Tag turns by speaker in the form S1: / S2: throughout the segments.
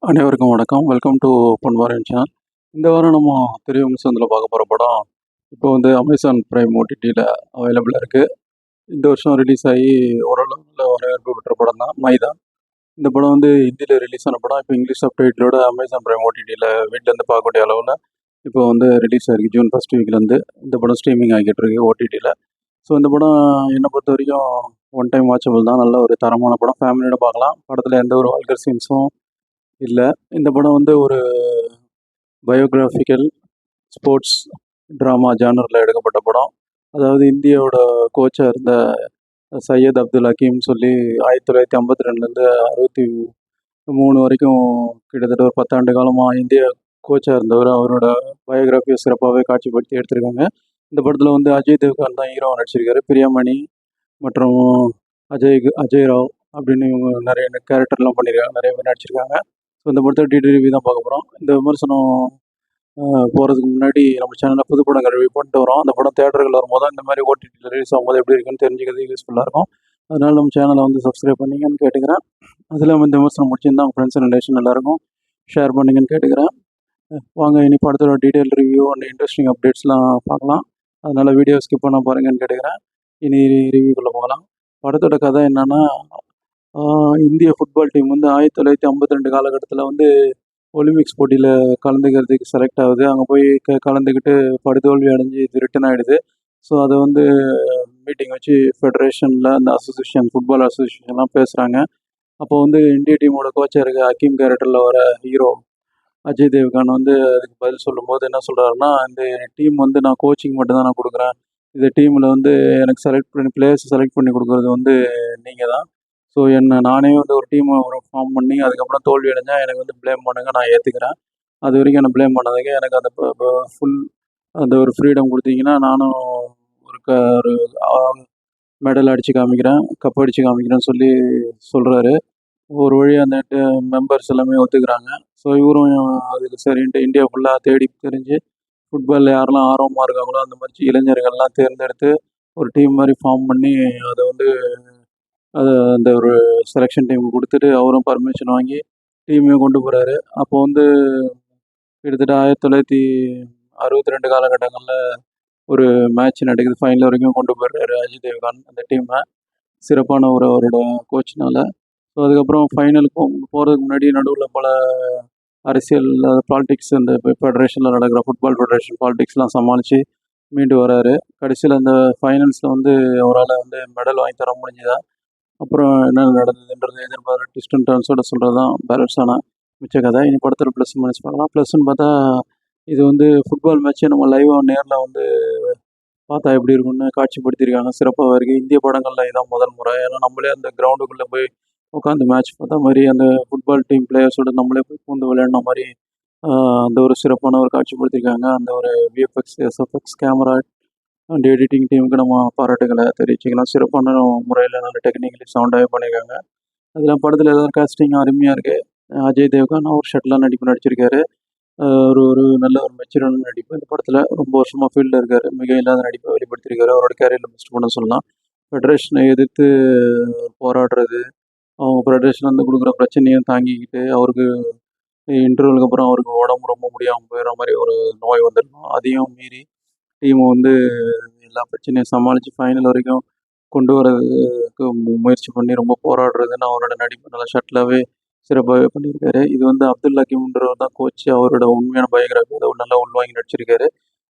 S1: அனைவருக்கும் வணக்கம். Welcome to பொன்வாரின் சேனல். இந்த வாரம் நம்ம திரையும் சந்தில் பார்க்க போகிற படம் இப்போ வந்து அமேசான் பிரைம் ஓடிடியில் அவைலபிளாக இருக்குது. இந்த வருஷம் ரிலீஸ் ஆகி ஓரளவு நல்ல வரவேற்பு பெற்ற படம் தான் மைதா. இந்த படம் வந்து ஹிந்தியில் ரிலீஸ் ஆன படம். இப்போ இங்கிலீஷ் சப்டைட்டிலோட அமேசான் பிரைம் ஓடிடியில் வீட்டிலேருந்து பார்க்கக்கூடிய அளவில் இப்போ வந்து ரிலீஸ் ஆகிருக்கு. ஜூன் ஃபஸ்ட் வீக்லேருந்து இந்த படம் ஸ்ட்ரீமிங் ஆகிட்டு இருக்கு ஓடிடியில். ஸோ இந்த படம் என்னை பொறுத்த வரைக்கும் ஒன் டைம் வாட்சபிள் தான். நல்ல ஒரு தரமான படம், ஃபேமிலியோட பார்க்கலாம். படத்தில் எந்த ஒரு வால்கர் சீன்ஸும் இல்லை. இந்த படம் வந்து ஒரு பயோகிராஃபிக்கல் ஸ்போர்ட்ஸ் ட்ராமா ஜானரில் எடுக்கப்பட்ட படம். அதாவது இந்தியாவோட கோச்சாக இருந்த சையத் அப்துல் ஹக்கீம் சொல்லி 1952லேருந்து 63 வரைக்கும் கிட்டத்தட்ட ஒரு 10 ஆண்டு காலமாக இந்திய கோச்சாக இருந்தவர். அவரோட பயோகிராஃபியை சிறப்பாகவே காட்சிப்படுத்தி எடுத்திருக்காங்க. இந்த படத்தில் வந்து அஜய் தேவ்கான் தான் ஹீரோவாக நடிச்சிருக்காரு. பிரியாமணி மற்றும் அஜய் ராவ் அப்படின்னு இவங்க நிறைய கேரக்டர்லாம் பண்ணியிருக்காங்க, நிறைய பேர் நடிச்சிருக்காங்க. ஸோ இந்த படத்தை டீட்டெயில் ரிவ்யூ தான் பார்க்க போகிறோம். இந்த விமர்சனம் போகிறதுக்கு முன்னாடி நம்ம சேனலில் புது படங்கள் ரிவ்யூ பண்ணிட்டு வரோம். அந்த படம் தேட்டர்கள் வரும்போது இந்த மாதிரி ஓடிடியில் ரிலீஸ் ஆகும்போது எப்படி இருக்குன்னு தெரிஞ்சுக்கிறது யூஸ்ஃபுல்லாக இருக்கும். அதனால் நம்ம சேனலை வந்து சப்ஸ்கிரைப் பண்ணிங்கன்னு கேட்டுக்கிறேன். அதில் இந்த விமர்சனம் முடிச்சிருந்தா உங்கள் ஃப்ரெண்ட்ஸ் அண்ட் ரிலேஷன் எல்லாருக்கும் ஷேர் பண்ணிங்கன்னு கேட்டுக்கிறேன். வாங்க இனி படத்தோட டீட்டெயில் ரிவ்யூ அண்ட் இன்ட்ரெஸ்டிங் அப்டேட்ஸ்லாம் பார்க்கலாம். அதனால் வீடியோ ஸ்கிப் பண்ண பாருங்கன்னு கேட்டுக்கிறேன். இனி ரிவ்யூக்குள்ளே போகலாம். படத்தோட கதை என்னென்னா, இந்திய ஃபுட்பால் டீம் வந்து 1952 காலகட்டத்தில் வந்து ஒலிம்பிக்ஸ் போட்டியில் கலந்துக்கிறதுக்கு செலக்ட் ஆகுது. அங்கே போய் கலந்துக்கிட்டு படுதோல்வி அடைஞ்சு இது ரிட்டன் ஆகிடுது. ஸோ அதை வந்து மீட்டிங் வச்சு ஃபெடரேஷனில் அந்த அசோசியேஷன் ஃபுட்பால் அசோசியேஷன்லாம் பேசுகிறாங்க. அப்போ வந்து இந்திய டீமோட கோச்சாக இருக்க ஹக்கீம் கேரக்டரில் வர ஹீரோ அஜய் தேவ்கான் வந்து அதுக்கு பதில் சொல்லும்போது என்ன சொல்கிறாருன்னா, இந்த டீம் வந்து நான் கோச்சிங் மட்டும்தான் நான் கொடுக்குறேன். இந்த டீமில் வந்து எனக்கு பிளேயர்ஸ் செலக்ட் பண்ணி கொடுக்குறது வந்து நீங்கள் தான். ஸோ நானே வந்து ஒரு டீமை ஃபார்ம் பண்ணி அதுக்கப்புறம் தோல்வி அடைஞ்சால் எனக்கு வந்து ப்ளேம் பண்ணுங்கள், நான் ஏற்றுக்கிறேன். அது வரைக்கும் என்னை ப்ளேம் பண்ணாதீங்க. எனக்கு அந்த ஃபுல் அந்த ஒரு ஃப்ரீடம் கொடுத்தீங்கன்னா நானும் ஒரு ஒரு மெடல் அடித்து காமிக்கிறேன், கப் அடித்து காமிக்கிறேன்னு சொல்லி சொல்கிறாரு. ஒரு வழியாக அந்த மெம்பர்ஸ் எல்லாமே ஒத்துக்கிறாங்க. ஸோ இவரும் அதுக்கு சரின்ட்டு இந்தியா ஃபுல்லாக தேடி தெரிஞ்சு ஃபுட்பாலில் யாரெல்லாம் ஆர்வமாக இருக்காங்களோ அந்த மாதிரி இளைஞர்கள்லாம் தேர்ந்தெடுத்து ஒரு டீம் மாதிரி ஃபார்ம் பண்ணி அதை வந்து அந்த ஒரு செலெக்ஷன் டீம் கொடுத்துட்டு அவரும் பர்மிஷன் வாங்கி டீமையும் கொண்டு போகிறாரு. அப்போ வந்து கிட்டத்தட்ட 1962 காலகட்டங்களில் ஒரு மேட்ச் நடக்குது. ஃபைனல் வரைக்கும் கொண்டு போயிடுறாரு அஜய் தேவ்கான் அந்த டீமை, சிறப்பான ஒரு அவரோட கோச்னால. ஸோ அதுக்கப்புறம் ஃபைனலுக்கு போகிறதுக்கு முன்னாடி நடுவில் பல அரசியல் பாலிடிக்ஸ் இந்த ஃபெடரேஷனில் நடக்கிற ஃபுட்பால் ஃபெடரேஷன் பாலிடிக்ஸ்லாம் சமாளித்து மீண்டு வராரு. கடைசியில் அந்த ஃபைனல்ஸில் வந்து அவரால் வந்து மெடல் வாங்கி தர முடிஞ்சுதா. அப்புறம் என்ன நடந்ததுன்றது எதிர்பார்த்து ட்விஸ்ட் அண்ட் டர்ன்ஸோட சொல்கிறது தான் பேலன்ஸான மிச்ச கதை. இனி படத்தில் ப்ளஸ் மைனஸ் பார்க்கலாம். ப்ளஸ்ன்னு பார்த்தா இது வந்து ஃபுட்பால் மேட்ச்சை நம்ம லைவாக நேரில் வந்து பார்த்தா எப்படி இருக்குன்னு காட்சிப்படுத்தியிருக்காங்க. சிறப்பாக இருக்குது. இந்திய படங்களில் இதான் முதல் முறை. ஏன்னா நம்மளே அந்த கிரவுண்டுக்குள்ளே போய் உட்காந்து மேட்ச் பார்த்தா மாதிரி அந்த ஃபுட்பால் டீம் பிளேயர்ஸோட நம்மளே போய் பூந்து விளையாடின மாதிரி அந்த ஒரு சிறப்பான ஒரு காட்சிப்படுத்தியிருக்காங்க. அந்த ஒரு VFX, SFX, camera and editing டீமுக்கு நம்ம பாராட்டுகளை தெரிவிச்சுக்கலாம். சிறப்பான முறையில் நல்ல டெக்னிக்கலி சவுண்டாகவே பண்ணியிருக்காங்க. அதில் படத்தில் எதாவது காஸ்டிங் அருமையாக இருக்குது. அஜய் தேவ்கான் அவர் ஷட்லாம் நடிப்பு நடிச்சிருக்காரு. ஒரு ஒரு நல்ல ஒரு மெச்சூரான நடிப்பு இந்த படத்தில். ரொம்ப வருஷமாக ஃபீல்டில் இருக்கார். மிக இல்லாத நடிப்பை வெளிப்படுத்தியிருக்காரு. அவரோட கேரியரில் பெஸ்ட் படம் சொல்லலாம். ஃபெடரேஷனை எதிர்த்து போராடுறது, அவங்க ஃபெடரேஷன் வந்து கொடுக்குற பிரச்சனையும் தாங்கிக்கிட்டு அவருக்கு இன்டர்வலுக்கு அப்புறம் அவருக்கு உடம்பு ரொம்ப முடியாமல் போயிடுற மாதிரி ஒரு நோய் வந்துருக்கும். அதையும் மீறி டீமை வந்து எல்லா பிரச்சனையும் சமாளித்து ஃபைனல் வரைக்கும் கொண்டு வரதுக்கு முயற்சி பண்ணி ரொம்ப போராடுறதுன்னு அவரோட நடிப்பு நல்லா ஷட்டிலாகவே சிறப்பாகவே பண்ணியிருக்காரு. இது வந்து அப்துல் ஹக்கீம்ன்றவர் தான் கோச். அவரோட உண்மையான பயோகிராஃபி அதை நல்லா உள்வாங்கி நடிச்சிருக்காரு.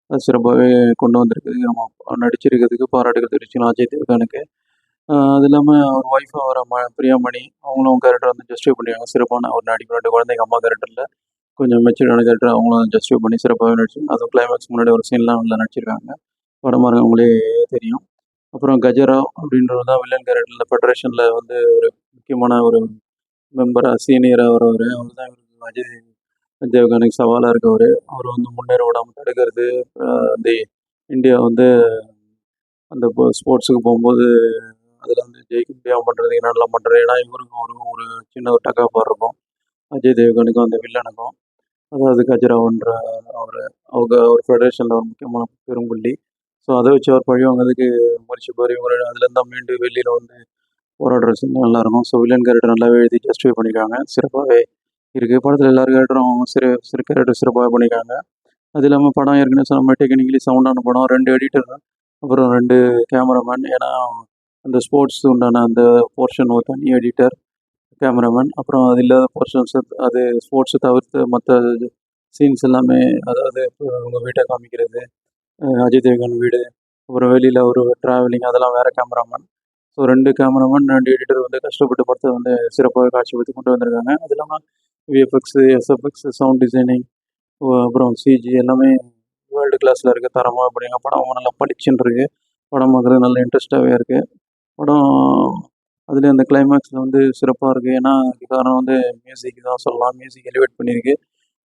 S1: அது சிறப்பாகவே கொண்டு வந்திருக்குது. நம்ம நடிச்சிருக்கிறதுக்கு பாராட்டுகள் தெரிவிச்சுக்கலாம் அஜய் தேவ்கானுக்கு. அது இல்லாமல் அவர் ஒய்ஃபாக வர பிரியாமணி அவங்களும் கேரக்டர் வந்து ஜஸ்டிஃபை பண்ணியிருக்காங்க. சிறப்பான ஒரு நடிப்பு. 2 குழந்தைங்க அம்மா கேரக்டரில் கொஞ்சம் மெச்சூர்டான கேரக்டர் அவங்களும் ஜஸ்டிஃபை பண்ணி சிறப்பாகவே நடிச்சிருக்காங்க. அதுவும் கிளைமேக்ஸ் முன்னாடி ஒரு சீன்லாம் நல்லா நடிச்சிருக்காங்க. படமாக இருக்கவங்களே தெரியும். அப்புறம் கஜராவ் அப்படின்றவர் தான் வில்லன் கேரக்டரில் ஃபெடரேஷனில் வந்து ஒரு முக்கியமான ஒரு மெம்பராக சீனியராக வரவர். அவர் தான் அஜய் தேவ்கானுக்கு சவாலாக இருக்கவர். அவர் வந்து முன்னேற விடாமல் தடுக்கிறது, அந்த இந்தியா வந்து அந்த ஸ்போர்ட்ஸுக்கு போகும்போது அதில் வந்து ஜெயிக்க முடியாமல் பண்ணுறது, என்னென்னலாம் பண்ணுறது. ஏன்னா இவருக்கும் ஒரு சின்ன ஒரு டக்காப்பார் இருக்கும் அஜய் தேவ்கானுக்கும் அந்த வில்லனுக்கும். அதாவது கஜராவ்ன்ற அவங்க ஒரு ஃபெடரேஷனில் ஒரு முக்கியமான பெரும்புள்ளி. ஸோ அதை வச்சு அவர் பழி வாங்கிறதுக்கு முயற்சிப்பார். இவர் அதுலேருந்து தான் மீண்டு வெளியில் வந்து போராடுற சீன் நல்லாயிருக்கும். ஸோ வில்லன் கேரக்டர் நல்லாவே எழுதி ஜஸ்டிஃபை பண்ணியிருக்காங்க. சிறப்பாகவே இருக்குது. படத்தில் எல்லா கேரக்டரும் சிறு கேரக்டர் சிறப்பாக பண்ணியிருக்காங்க. அது இல்லாமல் படம் ஏற்கனவே சொன்ன மாதிரி டெக்னிக்கலி சவுண்டான படம். 2 எடிட்டர், அப்புறம் 2 கேமராமேன். ஏன்னா அந்த ஸ்போர்ட்ஸ் உண்டான அந்த போர்ஷன் ஒரு தனி எடிட்டர், கேமராமேன். அப்புறம் அது இல்லாத போர்ஷன்ஸ் அது ஸ்போர்ட்ஸை தவிர்த்து மற்ற சீன்ஸ் எல்லாமே, அதாவது அவங்க வீட்டை காமிக்கிறது, அஜய் தேவ்கன் வீடு, அப்புறம் வெளியில் ஒரு ட்ராவலிங், அதெல்லாம் வேறு கேமராமேன். ஸோ 2 கேமராமேன் 2 எடிட்டர் வந்து கஷ்டப்பட்டு படத்தை வந்து சிறப்பாக காட்சிப்படுத்தி கொண்டு வந்திருக்காங்க. அது இல்லாமல் விஎஃப்எக்ஸு, எஸ்எஃப்எக்ஸு, சவுண்ட் டிசைனிங், அப்புறம் சிஜி எல்லாமே வேர்ல்டு கிளாஸில் இருக்குது. தரமாக அப்படிங்க படம் நல்லா பளிச்சுன்னு இருக்குது. படம் பார்க்குறது நல்ல இன்ட்ரெஸ்ட்டாகவே இருக்குது. படம் அதுலேயும் அந்த கிளைமேக்ஸில் வந்து சிறப்பாக இருக்குது. ஏன்னா அதுக்கு காரணம் வந்து மியூசிக் தான் சொல்லலாம். மியூசிக் எலிவேட் பண்ணியிருக்கு.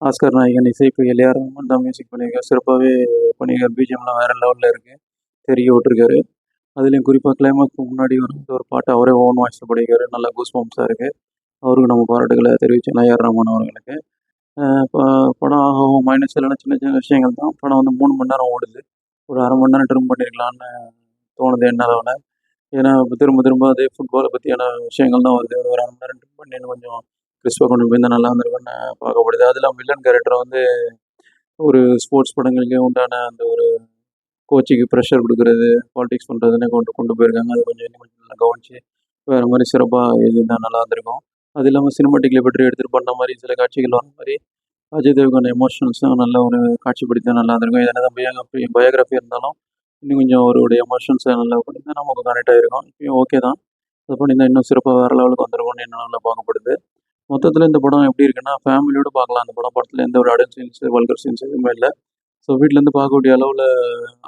S1: ஆஸ்கர் நாயகன் இசைப்பு ஏஆர் ரஹ்மான் தான் மியூசிக் பண்ணியிருக்காரு. சிறப்பாகவே பண்ணியிருக்காரு. பிஜிஎம்லாம் வேறு லெவலில் இருக்குது. தெரிய விட்டுருக்காரு. அதுலேயும் குறிப்பாக கிளைமேக்ஸ்க்கு முன்னாடி ஒரு பாட்டு அவரே ஓன் வாய்ஸில் பாடியிருக்காரு. நல்லா கூஸ் பம்ப்ஸாக இருக்குது. அவருக்கு நம்ம பாராட்டுகளை தெரிவிச்சோம் ஏஆர் ரஹ்மான் அவர்களுக்கு. இப்போ படம் ஆகும் மைனஸ் இல்லைன்னா சின்ன சின்ன விஷயங்கள் தான். படம் வந்து 3 மணி நேரம் ஓடுது. ஒரு 1/2 மணி நேரம் ட்ரிம் பண்ணியிருக்கலான்னு தோணுது என்னால். ஏன்னா திரும்ப திரும்ப அதே ஃபுட்பாலை பற்றியான விஷயங்கள் தான் வருது. ஒரு 1/2 மணி நேரம் ட்ரிம் பண்ணி இன்னும் கொஞ்சம் கிறிஸ்பாக கொண்டு போயிருந்தால் நல்லா இருந்திருக்குன்னு பார்க்கப்படுது. அது இல்லாமல் வில்லன் கேரக்டர் வந்து ஒரு ஸ்போர்ட்ஸ் படங்களுக்கே உண்டான அந்த ஒரு கோச்சுக்கு ப்ரெஷர் கொடுக்குறது, பாலிடிக்ஸ் பண்ணுறதுன்னு கொண்டு கொண்டு போயிருக்காங்க. அது கொஞ்சம் இன்னும் கொஞ்சம் நல்லா கவனிச்சு வேறு மாதிரி சிறப்பாக எழுதியிருந்தால் நல்லா இருந்திருக்கும். அது இல்லாமல் சினிமாட்டிக் லிபர்ட்டி எடுத்துகிட்டு பண்ண மாதிரி சில காட்சிகள் வர மாதிரி அஜய் தேவ்கன் எமோஷன்ஸும் நல்ல ஒரு காட்சிப்படுத்தினா நல்லா இருந்திருக்கும். இது என்னதான் பயோகிராஃபி இருந்தாலும் இன்னும் கொஞ்சம் அவருடைய எமோஷன்ஸை நல்லா பண்ணியிருந்தா நமக்கு கனெக்ட் ஆகிருக்கும். இப்பயும் ஓகே தான். அது பண்ணியிருந்தா இன்னும் சிறப்பாக வேறு லெவலுக்கு வந்திருக்கும்னு என்னால் பார்க்கப்படுது. மொத்தத்தில் இந்த படம் எப்படி இருக்குன்னா, ஃபேமிலியோடு பார்க்கலாம். அந்த படத்தில் எந்த ஒரு அடல்ட் சீன்ஸு, வல்கர் சீன்ஸ் எதுவுமே இல்லை. ஸோ வீட்டிலேருந்து பார்க்கக்கூடிய அளவில்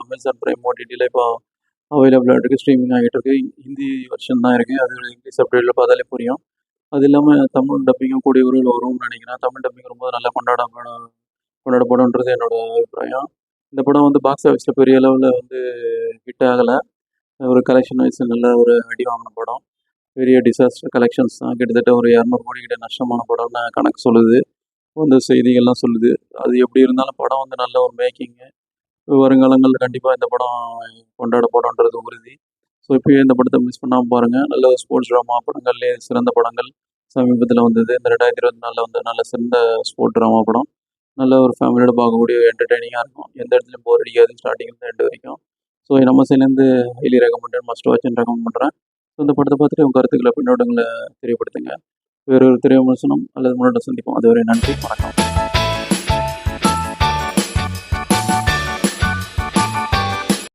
S1: அமேசான் பிரைம் ஓடிடியில் இப்போ அவைலபிளாக இருக்குது. ஸ்ட்ரீமிங் ஆகிட்டு இருக்குது. ஹிந்தி வெர்ஷன் தான் இருக்குது. அது இங்கிலீஷ் சப்டைட்டில் பார்த்தாலே புரியும். அது இல்லாமல் தமிழ் டப்பிங்கும் கூடிய விரைவில் வரும்னு நினைக்கிறேன். தமிழ் டப்பிங் ரொம்ப நல்லா கொண்டாடப்படும்ன்றது என்னோட அபிப்பிராயம். இந்த படம் வந்து பாக்ஸ் ஆஃபீஸில் பெரிய அளவில் வந்து ஹிட் ஆகலை. ஒரு கலெக்ஷன் வைஸ் நல்ல ஒரு அடி வாங்கின படம். பெரிய டிசாஸ்டர் கலெக்ஷன்ஸ் தான். கிட்டத்தட்ட ஒரு 200 கோடி கிட்ட நஷ்டமான படம்னு கணக்கு சொல்லுது. அந்த செய்திகள்லாம் சொல்லுது. அது எப்படி இருந்தாலும் படம் வந்து நல்ல ஒரு மேக்கிங்கு. வருங்காலங்களில் கண்டிப்பாக இந்த படம் கொண்டாடப்படும்ன்றது உறுதி. ஸோ இப்போயே இந்த படத்தை மிஸ் பண்ணாமல் பாருங்கள். நல்ல ஒரு ஸ்போர்ட்ஸ் ட்ராமா படங்கள்லேயே சிறந்த படங்கள் சமீபத்தில் வந்தது. இந்த 2024 வந்து நல்ல சிறந்த ஸ்போர்ட் ட்ராமா படம். நல்ல ஒரு ஃபேமிலியோட பார்க்கக்கூடிய என்டர்டெய்னிங்காக இருக்கும். எந்த இடத்துலையும் போர் அடிக்காது ஸ்டார்டிங்லேருந்து எண்டு வரைக்கும். ஸோ நம்ம சைட்லேருந்து ஹைலி ரெக்கமெண்டட், மஸ்ட் வாட்ச்னு ரெக்கமெண்ட் பண்ணுறேன். ஸோ இந்த படத்தை பார்த்துட்டு உங்கள் கருத்துக்களை பின்னோட்டங்களை தெரியப்படுத்துங்க. வேறு ஒரு திரை விமர்சனம் அல்லது முன்னோட்டம் சந்திப்போம். அதுவரை நன்றி, வணக்கம்.